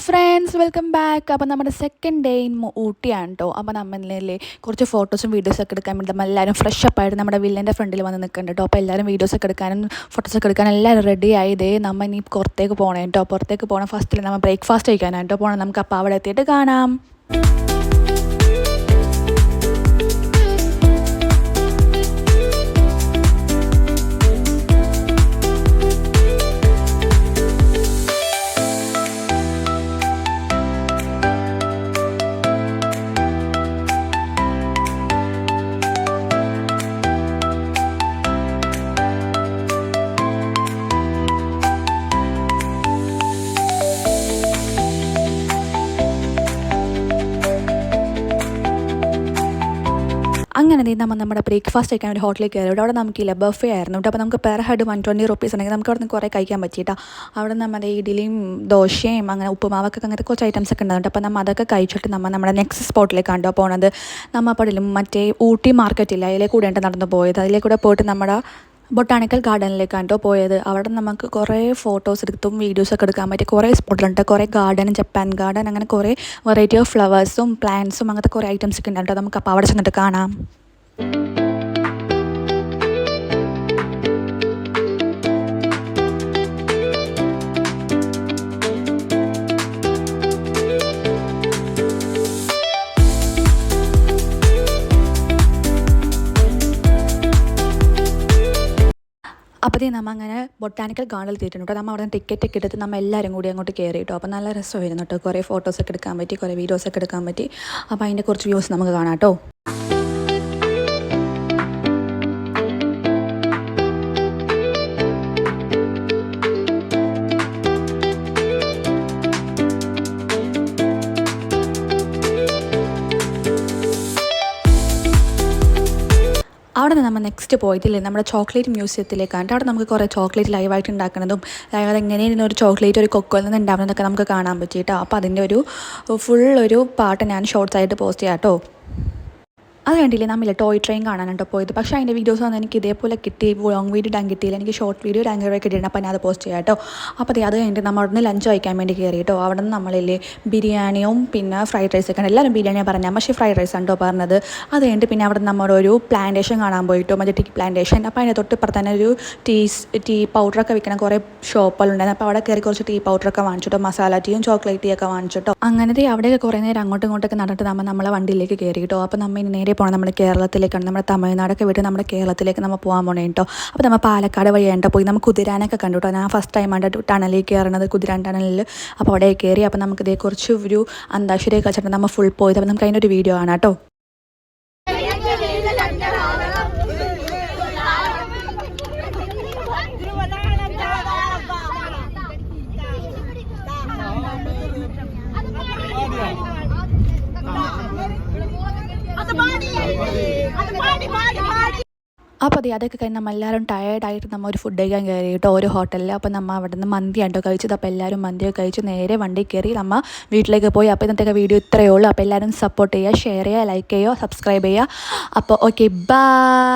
Friends, welcome back. അപ്പോൾ നമ്മുടെ second day in ഊട്ടിയാണ് കേട്ടോ. അപ്പോൾ നമ്മളിലെ കുറച്ച് ഫോട്ടോസും വീഡിയോസൊക്കെ എടുക്കാൻ വേണ്ടി നമ്മളെല്ലാവരും ഫ്രഷ് അപ്പായിട്ട് നമ്മുടെ വില്ലിൻ്റെ ഫ്രണ്ടിൽ വന്ന് നിൽക്കുന്നുണ്ട് കേട്ടോ. അപ്പോൾ എല്ലാവരും വീഡിയോസൊക്കെ എടുക്കാനും ഫോട്ടോസൊക്കെ എടുക്കാനും എല്ലാവരും റെഡി ആയതേ. നമ്മൾ ഇനി പുറത്തേക്ക് പോകണം കേട്ടോ. പുറത്തേക്ക് പോകണം. ഫസ്റ്റിൽ നമ്മൾ ബ്രേക്ക്ഫാസ്റ്റ് കഴിക്കാനാണ് കേട്ടോ പോകണം. നമുക്ക് അപ്പോൾ അവിടെ എത്തിയിട്ട് കാണാം. അങ്ങനെ നമ്മുടെ ബ്രേക്ക്ഫാസ്റ്റ് കഴിക്കാൻ ഒരു ഹോട്ടലിൽ കയറി. അവിടെ നമുക്കില്ല ബഫേ ആയിരുന്നു കേട്ടോ. അപ്പോൾ നമുക്ക് പെർ ഹെഡ് 120 റുപ്പീസ് ഉണ്ടെങ്കിൽ നമുക്ക് അവിടെ നിന്ന് കുറേ കഴിക്കാൻ പറ്റിയിട്ടോ. അവിടെ നമ്മുടെ ഇഡ്ഡലിയും ദോശയും അങ്ങനെ ഉപ്പുമാവൊക്കെ അങ്ങനത്തെ കുറച്ച് ഐറ്റംസ് ഒക്കെ ഉണ്ടാകും. അപ്പോൾ നമ്മൾ അതൊക്കെ കഴിച്ചിട്ട് നമ്മുടെ നെക്സ്റ്റ് സ്പോട്ടിലേക്കാണ് കേട്ടോ പോകുന്നത്. നമ്മൾ അപ്പോൾ മറ്റേ ഊട്ടി മാർക്കറ്റില്ല, അതിലേ കൂടെ നടന്നു പോയത്. അതിലേ കൂടെ പോയിട്ട് നമ്മുടെ ബൊട്ടാണിക്കൽ ഗാർഡനിലേക്കാണ് കേട്ടോ പോയത്. അവിടെ നമുക്ക് കുറേ ഫോട്ടോസ് എടുത്തും വീഡിയോസൊക്കെ എടുക്കാൻ പറ്റിയ കുറേ സ്പോട്ടിലുണ്ട്. കുറേ ഗാർഡൻ, ജപ്പാൻ ഗാർഡൻ, അങ്ങനെ കുറേ വെറൈറ്റി ഓഫ് ഫ്ലവേഴ്സും പ്ലാന്റ്സും അങ്ങനത്തെ കുറേ ഐറ്റംസ് ഒക്കെ ഉണ്ട് കേട്ടോ. നമുക്ക് അപ്പോൾ അവിടെ ചെന്നിട്ട് കാണാം. അപ്പോൾ നമ്മൾ അങ്ങനെ ബൊട്ടാനിക്കൽ ഗാർഡനിൽ എത്തിയിട്ടുണ്ട് കേട്ടോ. നമ്മൾ അവിടെ നിന്ന് ടിക്കറ്റൊക്കെ എടുത്ത് നമ്മൾ എല്ലാവരും കൂടി അങ്ങോട്ട് കയറി കേട്ടോ. അപ്പോൾ നല്ല രസമായിരുന്നു കേട്ടോ. കുറേ ഫോട്ടോസൊക്കെ എടുക്കാൻ പറ്റി, കുറേ വീഡിയോസൊക്കെ എടുക്കാൻ പറ്റി. അപ്പോൾ അതിൻ്റെ കുറച്ച് വ്യൂസ് നമുക്ക് കാണാം കേട്ടോ. അവിടെ നിന്ന് നമ്മൾ നെക്സ്റ്റ് പോയതില്ലേ നമ്മുടെ ചോക്ലേറ്റ് മ്യൂസിയത്തിലേക്കാണ്. അവിടെ നമുക്ക് കുറേ ചോക്ലേറ്റ് ലൈവായിട്ട് ഉണ്ടാക്കുന്നതും അതെങ്ങനെയാണ് ഒരു ചോക്ലേറ്റ് ഒരു കൊക്കോയിൽ നിന്ന് ഉണ്ടാകുന്നതൊക്കെ നമുക്ക് കാണാൻ പറ്റിയിട്ടോ. അപ്പോൾ അതിൻ്റെ ഫുൾ ഒരു പാട്ട് ഞാൻ ഷോർട്സ് ആയിട്ട് പോസ്റ്റ് ചെയ്യാം കേട്ടോ. അത് കണ്ടില്ലേ, നമ്മളില്ല ടോയ് ട്രെയിൻ കാണാനായിട്ടോ പോയത്. പക്ഷേ അതിൻ്റെ വീഡിയോസ് വന്ന് എനിക്ക് ഇതേപോലെ കിട്ടി. ലോങ് വീഡിയോ ഇടാൻ കിട്ടിയില്ല. എനിക്ക് ഷോർട്ട് വീഡിയോ ഒരു 5 രൂപ കിട്ടിയിട്ടുണ്ട്. അപ്പോൾ ഞാൻ അത് പോസ്റ്റ് ചെയ്യാം കേട്ടോ. അപ്പോൾ അത് കഴിഞ്ഞിട്ട് നമ്മൾ അവിടെ നിന്ന് ലഞ്ച് കഴിക്കാൻ വേണ്ടി കയറി കേട്ടോ. അവിടെ നിന്ന് നമ്മളില്ലേ ബിരിയാണിയും പിന്നെ ഫ്രൈഡ് റൈസൊക്കെ ഉണ്ട്. എല്ലാവരും ബിരിയാണിയാണ് പറഞ്ഞാൽ, പക്ഷേ ഫ്രൈഡ് റൈസ് ആണ് കേട്ടോ പറഞ്ഞത്. അത് കഴിഞ്ഞിട്ട് പിന്നെ അവിടെ നമ്മുടെ ഒരു പ്ലാന്റേഷൻ കാണാൻ പോയിട്ടോ, മറ്റേ ടീ പ്ലാന്റേഷൻ. അപ്പോൾ അതിൻ്റെ തൊട്ടിപ്പുറത്ത് തന്നെ ഒരു ടീ പൗഡറൊക്കെ വിൽക്കുന്ന കുറേ ഷോപ്പുകളുണ്ടായിരുന്നു. അപ്പോൾ അവിടെ കയറി കുറച്ച് ടീ പൗഡറൊക്കെ വാങ്ങിച്ചിട്ടോ, മസാല ടീയും ചോക്ലേറ്റ് ടീ ഒക്കെ വാങ്ങിച്ചിട്ടോ. അങ്ങനത്തെ അവിടെയൊക്കെ കുറേ നേരം അങ്ങോട്ടും ഇങ്ങോട്ടൊക്കെ നടന്നിട്ട് നമ്മളെ വണ്ടിയിലേക്ക് കയറി കേട്ടോ. അപ്പോൾ നമ്മൾ ഇനി നേരെ പോകണം നമ്മുടെ കേരളത്തിലേക്കാണ്. നമ്മുടെ തമിഴ്നാടൊക്കെ വിട്ട് നമ്മുടെ കേരളത്തിലേക്ക് നമ്മൾ പോകാൻ പോകണേ കേട്ടോ. അപ്പോൾ നമ്മൾ പാലക്കാട് വഴിയാണ്ടോ പോയി നമ്മൾ കുതിരാനൊക്കെ കണ്ടു കേട്ടോ. ഞാൻ ഫസ്റ്റ് ടൈമാണ് ടണലിൽ കയറുന്നത്, കുതിരാൻ ടണലിൽ. അപ്പോൾ അവിടെ കയറി. അപ്പോൾ നമുക്ക് ഇതേക്കുറിച്ച് ഒരു അന്താക്ഷരിയൊക്കെ വെച്ചിട്ട് നമ്മൾ ഫുൾ പോയത്. അപ്പോൾ നമുക്ക് അതിൻ്റെ ഒരു വീഡിയോ ആണ് കേട്ടോ. അപ്പോൾ അതൊക്കെ കഴിഞ്ഞ് നമ്മൾ എല്ലാവരും ടയേർഡായിട്ട് നമ്മൾ ഒരു ഫുഡ് കഴിക്കാൻ കയറി കേട്ടോ ഒരു ഹോട്ടലിൽ. അപ്പോൾ നമ്മൾ അവിടെ നിന്ന് മന്തിയാണ്ടോ കഴിച്ചത്. അപ്പോൾ എല്ലാവരും മന്തിയൊക്കെ കഴിച്ച് നേരെ വണ്ടി കയറി നമ്മൾ വീട്ടിലേക്ക് പോയി. അപ്പോൾ ഇന്നത്തെ വീഡിയോ ഇത്രയേ ഉള്ളൂ. അപ്പോൾ എല്ലാവരും സപ്പോർട്ട് ചെയ്യുക, ഷെയർ ചെയ്യുക, ലൈക്ക് ചെയ്യുക, സബ്സ്ക്രൈബ് ചെയ്യുക. അപ്പോൾ ഓക്കെ, ബൈ.